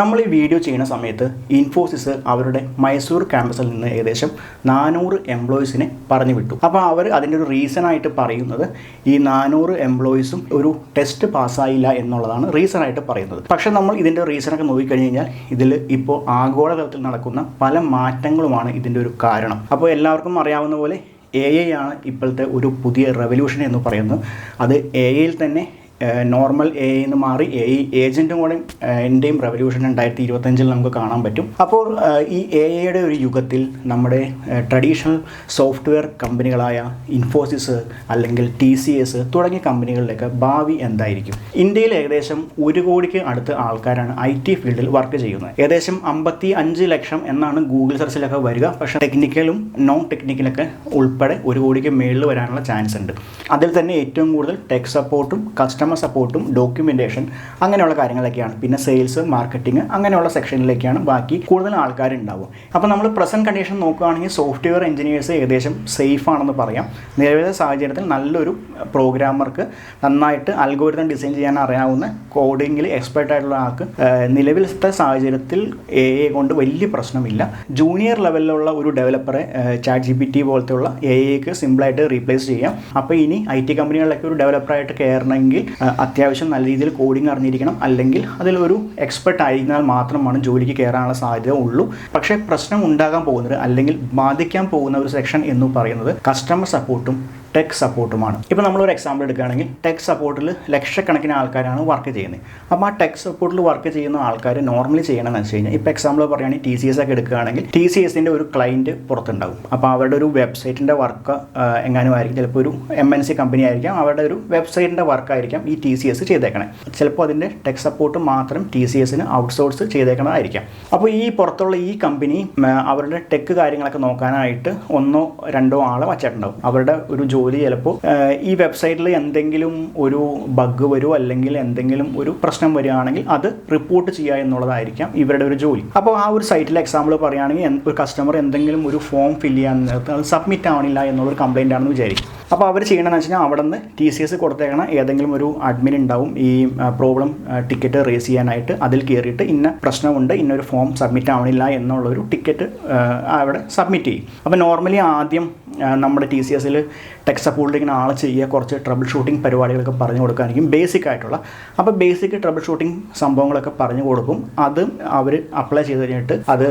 നമ്മൾ ഈ വീഡിയോ ചെയ്യുന്ന സമയത്ത് ഇൻഫോസിസ് അവരുടെ മൈസൂർ ക്യാമ്പസിൽ നിന്ന് ഏകദേശം 400 എംപ്ലോയീസിനെ പറഞ്ഞു വിട്ടു. അപ്പോൾ അവർ അതിൻ്റെ ഒരു റീസൺ ആയിട്ട് പറയുന്നത് ഈ 400 എംപ്ലോയീസും ഒരു ടെസ്റ്റ് പാസ്സായില്ല എന്നുള്ളതാണ് റീസൺ ആയിട്ട് പറയുന്നത്. പക്ഷേ നമ്മൾ ഇതിൻ്റെ റീസണൊക്കെ നോക്കിക്കഴിഞ്ഞ് കഴിഞ്ഞാൽ ഇതിൽ ഇപ്പോൾ ആഗോളതലത്തിൽ നടക്കുന്ന പല മാറ്റങ്ങളുമാണ് ഇതിൻ്റെ ഒരു കാരണം. അപ്പോൾ എല്ലാവർക്കും അറിയാവുന്ന പോലെ AI ആണ് ഇപ്പോഴത്തെ ഒരു പുതിയ റെവല്യൂഷൻ എന്ന് പറയുന്നത്. അത് AI തന്നെ നോർമൽ AI എന്ന് മാറി AI ഏജൻറ്റും കൂടെ എൻ്റെയും റെവല്യൂഷൻ 2025 നമുക്ക് കാണാൻ പറ്റും. അപ്പോൾ ഈ AIയുടെ ഒരു യുഗത്തിൽ നമ്മുടെ ട്രഡീഷണൽ സോഫ്റ്റ്വെയർ കമ്പനികളായ ഇൻഫോസിസ് അല്ലെങ്കിൽ TCS തുടങ്ങിയ കമ്പനികളിലേക്ക് ഭാവി എന്തായിരിക്കും? ഇന്ത്യയിൽ ഏകദേശം 1 കോടിക്ക് അടുത്ത് ആൾക്കാരാണ് IT ഫീൽഡിൽ വർക്ക് ചെയ്യുന്നത്. ഏകദേശം 55 ലക്ഷം എന്നാണ് ഗൂഗിൾ സെർച്ചിലൊക്കെ വരിക. പക്ഷേ ടെക്നിക്കലും നോൺ ടെക്നിക്കലൊക്കെ ഉൾപ്പെടെ 1 കോടിക്ക് മേളിൽ വരാനുള്ള ചാൻസ് ഉണ്ട്. അതിൽ തന്നെ ഏറ്റവും കൂടുതൽ ടെക് സപ്പോർട്ടും കസ്റ്റമർ സപ്പോർട്ടും ഡോക്യുമെൻറ്റേഷൻ അങ്ങനെയുള്ള കാര്യങ്ങളൊക്കെയാണ്. പിന്നെ സെയിൽസ്, മാർക്കറ്റിംഗ് അങ്ങനെയുള്ള സെക്ഷനിലേക്കാണ് ബാക്കി കൂടുതൽ ആൾക്കാരുണ്ടാവും. അപ്പോൾ നമ്മൾ പ്രസൻറ്റ് കണ്ടീഷൻ നോക്കുകയാണെങ്കിൽ സോഫ്റ്റ്വെയർ എഞ്ചിനീയേഴ്സ് ഏകദേശം സേഫ് ആണെന്ന് പറയാം. നിലവിലെ സാഹചര്യത്തിൽ നല്ലൊരു പ്രോഗ്രാമർക്ക് നന്നായിട്ട് അൽഗോരിതം ഡിസൈൻ ചെയ്യാൻ അറിയാവുന്ന കോഡിങ്ങിൽ എക്സ്പെർട്ട് ആയിട്ടുള്ള ആൾക്ക് നിലവിലത്തെ സാഹചര്യത്തിൽ AI കൊണ്ട് വലിയ പ്രശ്നമില്ല. ജൂനിയർ ലെവലിലുള്ള ഒരു ഡെവലപ്പറെ ChatGPT പോലത്തെയുള്ള AIക്ക് സിമ്പിളായിട്ട് റീപ്ലേസ് ചെയ്യാം. അപ്പോൾ ഇനി IT കമ്പനികളിലൊക്കെ ഒരു ഡെവലപ്പറായിട്ട് കയറണമെങ്കിൽ അത്യാവശ്യം നല്ല രീതിയിൽ കോഡിങ് അറിഞ്ഞിരിക്കണം, അല്ലെങ്കിൽ അതിലൊരു എക്സ്പെർട്ട് ആയിരുന്നാൽ മാത്രമാണ് ജോലിക്ക് കയറാനുള്ള സാധ്യത ഉള്ളൂ. പക്ഷേ പ്രശ്നം ഉണ്ടാകാൻ പോകുന്നത് അല്ലെങ്കിൽ ബാധിക്കാൻ പോകുന്ന ഒരു സെക്ഷൻ എന്ന് പറയുന്നത് കസ്റ്റമർ സപ്പോർട്ടും ടെക് സപ്പോർട്ടുമാണ്. ഇപ്പോൾ നമ്മളൊരു എക്സാമ്പിൾ എടുക്കുകയാണെങ്കിൽ ടെക് സപ്പോർട്ടിൽ ലക്ഷക്കണക്കിന് ആൾക്കാരാണ് വർക്ക് ചെയ്യുന്നത്. അപ്പോൾ ആ ടെക് സപ്പോർട്ടിൽ വർക്ക് ചെയ്യുന്ന ആൾക്കാർ നോർമലി ചെയ്യണമെന്ന് വെച്ച് കഴിഞ്ഞാൽ ഇപ്പോൾ എക്സാമ്പിൾ പറയുകയാണെങ്കിൽ TCS ഒക്കെ എടുക്കുകയാണെങ്കിൽ TCSൻ്റെ ഒരു ക്ലയൻറ്റ് പുറത്തുണ്ടാകും. അപ്പോൾ അവരുടെ ഒരു വെബ്സൈറ്റിൻ്റെ വർക്ക് എങ്ങാനും ആയിരിക്കും, ചിലപ്പോൾ ഒരു MNC കമ്പനി ആയിരിക്കാം, അവരുടെ ഒരു വെബ്സൈറ്റിൻ്റെ വർക്കായിരിക്കാം ഈ TCS ചെയ്തേക്കണേ. ചിലപ്പോൾ അതിൻ്റെ ടെക് സപ്പോർട്ട് മാത്രം TCSന് ഔട്ട്സോഴ്സ് ചെയ്തേക്കണതായിരിക്കാം. അപ്പോൾ ഈ പുറത്തുള്ള ഈ കമ്പനി അവരുടെ ടെക് കാര്യങ്ങളൊക്കെ നോക്കാനായിട്ട് 1 or 2 ആളെ വച്ചിട്ടുണ്ടാവും. അവരുടെ ഒരു ജോലി ചിലപ്പോൾ ഈ വെബ്സൈറ്റിൽ എന്തെങ്കിലും ഒരു ബഗ് വരുമോ അല്ലെങ്കിൽ എന്തെങ്കിലും ഒരു പ്രശ്നം വരികയാണെങ്കിൽ അത് റിപ്പോർട്ട് ചെയ്യുക എന്നുള്ളതായിരിക്കാം ഇവരുടെ ഒരു ജോലി. അപ്പോൾ ആ ഒരു സൈറ്റിലെ എക്സാമ്പിൾ പറയുകയാണെങ്കിൽ ഒരു കസ്റ്റമർ എന്തെങ്കിലും ഒരു ഫോം ഫില്ല് ചെയ്യാൻ നേരത്ത് അത് സബ്മിറ്റ് ആവണില്ല എന്നുള്ളൊരു കംപ്ലയിൻ്റ് ആണെന്ന് വിചാരിക്കും. അപ്പോൾ അവർ ചെയ്യണമെന്ന് വെച്ച് കഴിഞ്ഞാൽ അവിടെ നിന്ന് TCS കൊടുത്തേക്കണം ഏതെങ്കിലും ഒരു അഡ്മിൻ ഉണ്ടാവും ഈ പ്രോബ്ലം ടിക്കറ്റ് റേസ് ചെയ്യാനായിട്ട്. അതിൽ കയറിയിട്ട് ഇന്ന പ്രശ്നമുണ്ട്, ഇന്നൊരു ഫോം സബ്മിറ്റ് ആവണില്ല എന്നുള്ളൊരു ടിക്കറ്റ് അവിടെ സബ്മിറ്റ് ചെയ്യും. അപ്പോൾ നോർമലി ആദ്യം നമ്മുടെ TCSൽ ടെക് സപ്പോർട്ടിൽ ഇങ്ങനെ ആൾ ചെയ്യുക, കുറച്ച് ട്രബിൾ ഷൂട്ടിംഗ് പരിപാടികളൊക്കെ പറഞ്ഞു കൊടുക്കാനായിരിക്കും ബേസിക് ആയിട്ടുള്ള. അപ്പോൾ ബേസിക് ട്രബിൾ ഷൂട്ടിംഗ് സംഭവങ്ങളൊക്കെ പറഞ്ഞു കൊടുക്കും. അത് അവർ അപ്ലൈ ചെയ്ത് കഴിഞ്ഞിട്ട് അത്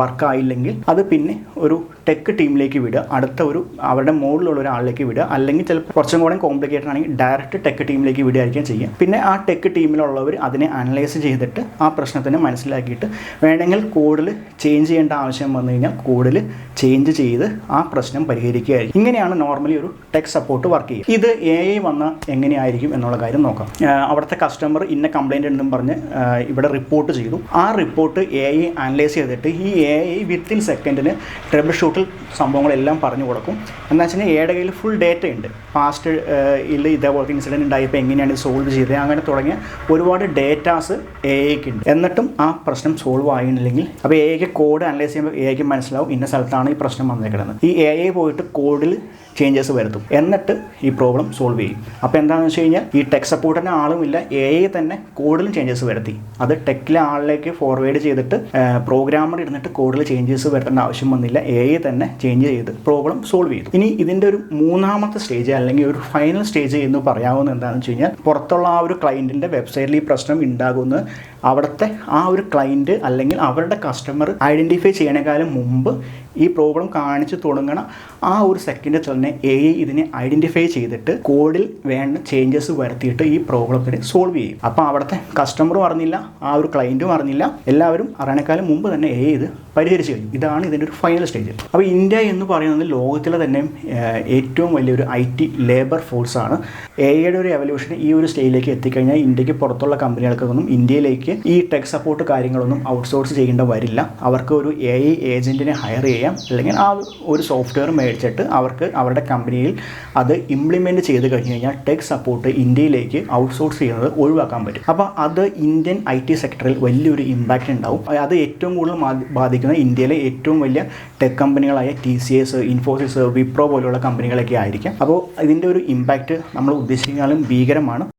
വർക്കായില്ലെങ്കിൽ അത് പിന്നെ ഒരു ടെക് ടീമിലേക്ക് വിടുക, അടുത്ത ഒരു അവരുടെ മുകളിലുള്ള ഒരാളിലേക്ക് വിടുക, അല്ലെങ്കിൽ ചിലപ്പോൾ കുറച്ചും കൂടെ കോംപ്ലിക്കേറ്റഡ് ആണെങ്കിൽ ഡയറക്റ്റ് ടെക് ടീമിലേക്ക് വിടുകയായിരിക്കും ചെയ്യുക. പിന്നെ ആ ടെക് ടീമിലുള്ളവർ അതിനെ അനലൈസ് ചെയ്തിട്ട് ആ പ്രശ്നത്തിനെ മനസ്സിലാക്കിയിട്ട് വേണമെങ്കിൽ കോഡിൽ ചേഞ്ച് ചെയ്യേണ്ട ആവശ്യം വന്നു കഴിഞ്ഞാൽ കോഡിൽ ചേഞ്ച് ചെയ്ത് ആ പ്രശ്നം പരിഹരിക്കുകയായിരിക്കും. ഇങ്ങനെയാണ് നോർമലി ഒരു ടെക് സപ്പോർട്ട് വർക്ക് ചെയ്യുക. ഇത് AI വന്നാൽ എങ്ങനെയായിരിക്കും എന്നുള്ള കാര്യം നോക്കാം. അവിടുത്തെ കസ്റ്റമർ ഇന്ന കംപ്ലയിൻ്റ് ഉണ്ടെന്ന് പറഞ്ഞ് ഇവിടെ റിപ്പോർട്ട് ചെയ്തു. ആ റിപ്പോർട്ട് AI അനലൈസ് ചെയ്തിട്ട് ഈ AI വിത്തിൻ സെക്കൻഡിന് ട്രബിൾ ഷൂട്ട് സംഭവങ്ങളെല്ലാം പറഞ്ഞു കൊടുക്കും. എന്താ വെച്ചാൽ AIയുടെ കയ്യിൽ ഫുൾ ഡേറ്റ ഉണ്ട്. പാസ്റ്റ് ഇതേപോലത്തെ ഇൻസിഡൻറ്റ് ഉണ്ടായപ്പോൾ എങ്ങനെയാണ് ഇത് സോൾവ് ചെയ്തത്, അങ്ങനെ തുടങ്ങിയ ഒരുപാട് ഡേറ്റാസ് AIക്ക് ഉണ്ട്. എന്നിട്ടും ആ പ്രശ്നം സോൾവ് ആയില്ലെങ്കിൽ അപ്പോൾ AIക്ക് കോഡ് അനലൈസ് ചെയ്യുമ്പോൾ AIക്ക് മനസ്സിലാവും ഇന്ന സ്ഥലത്താണ് ഈ പ്രശ്നം വന്നേക്കുന്നത്. ഈ AI പോയിട്ട് കോഡിൽ ചേഞ്ചസ് വരുത്തും, എന്നിട്ട് ഈ പ്രോബ്ലം സോൾവ് ചെയ്യും. അപ്പോൾ എന്താണെന്ന് വെച്ച് കഴിഞ്ഞാൽ ഈ ടെക് സപ്പോർട്ടിൻ്റെ ആളുമില്ല, AI തന്നെ കോഡിലും ചേഞ്ചസ് വരുത്തി അത് ടെക്കിലെ ആളിലേക്ക് ഫോർവേഡ് ചെയ്തിട്ട് പ്രോഗ്രാമർ ഇരുന്നിട്ട് കോഡിൽ ചേഞ്ചസ് വരുത്തേണ്ട ആവശ്യം വന്നില്ല, AI തന്നെ ചേഞ്ച് ചെയ്ത് പ്രോബ്ലം സോൾവ് ചെയ്തു. ഇനി ഇതിൻ്റെ ഒരു 3ാമത്തെ സ്റ്റേജ് അല്ലെങ്കിൽ ഒരു ഫൈനൽ സ്റ്റേജ് എന്ന് പറയാവുന്നത് എന്താണെന്ന് വെച്ച് കഴിഞ്ഞാൽ പുറത്തുള്ള ആ ഒരു ക്ലയൻറ്റിൻ്റെ വെബ്സൈറ്റിൽ ഈ പ്രശ്നം ഉണ്ടാകുന്നത് അവിടുത്തെ ആ ഒരു ക്ലയൻറ്റ് അല്ലെങ്കിൽ അവരുടെ കസ്റ്റമർ ഐഡൻറ്റിഫൈ ചെയ്യണേക്കാളും മുമ്പ് ഈ പ്രോബ്ലം കാണിച്ച് തുടങ്ങണ ആ ഒരു സെക്കൻഡിൽ തന്നെ AI ഇതിനെ ഐഡൻറ്റിഫൈ ചെയ്തിട്ട് കോഡിൽ വേണ്ട ചേഞ്ചസ് വരുത്തിയിട്ട് ഈ പ്രോബ്ലത്തിനെ സോൾവ് ചെയ്യും. അപ്പോൾ അവിടുത്തെ കസ്റ്റമറും അറിഞ്ഞില്ല, ആ ഒരു ക്ലയൻറ്റും അറിഞ്ഞില്ല, എല്ലാവരും അറിയണേക്കാളും മുമ്പ് തന്നെ AI ഇത് പരിഹരിച്ച് കഴിഞ്ഞു. ഇതാണ് ഇതിൻ്റെ ഒരു ഫൈനൽ സ്റ്റേജ്. അപ്പോൾ ഇന്ത്യ എന്ന് പറയുന്നത് ലോകത്തിലെ തന്നെ ഏറ്റവും വലിയൊരു IT ലേബർ ഫോഴ്സാണ്. AIയുടെ ഒരു എവല്യൂഷൻ ഈ ഒരു സ്റ്റേജിലേക്ക് എത്തിക്കഴിഞ്ഞാൽ ഇന്ത്യക്ക് പുറത്തുള്ള കമ്പനികൾക്കൊന്നും ഇന്ത്യയിലേക്ക് ഈ ടെക് സപ്പോർട്ട് കാര്യങ്ങളൊന്നും ഔട്ട്സോഴ്സ് ചെയ്യേണ്ട വരില്ല. അവർക്ക് ഒരു AI ഏജൻറ്റിനെ ഹയർ ചെയ്യാം, അല്ലെങ്കിൽ ആ ഒരു സോഫ്റ്റ്വെയർ മേടിച്ചിട്ട് അവർക്ക് അവരുടെ കമ്പനിയിൽ അത് ഇംപ്ലിമെൻറ്റ് ചെയ്ത് കഴിഞ്ഞ് കഴിഞ്ഞാൽ ടെക് സപ്പോർട്ട് ഇന്ത്യയിലേക്ക് ഔട്ട്സോഴ്സ് ചെയ്യുന്നത് ഒഴിവാക്കാൻ പറ്റും. അപ്പോൾ അത് ഇന്ത്യൻ IT സെക്ടറിൽ വലിയൊരു ഇമ്പാക്റ്റ് ഉണ്ടാവും. അത് ഏറ്റവും കൂടുതൽ ബാധിക്കുന്ന ഇന്ത്യയിലെ ഏറ്റവും വലിയ ടെക് കമ്പനികളായ TCS, ഇൻഫോസിസ്, വിപ്രോ പോലുള്ള കമ്പനികളൊക്കെ ആയിരിക്കും. അപ്പോൾ ഇതിൻ്റെ ഒരു ഇമ്പാക്റ്റ് നമ്മൾ ഉദ്ദേശിക്കുന്നതിലും ഭീകരമാണ്.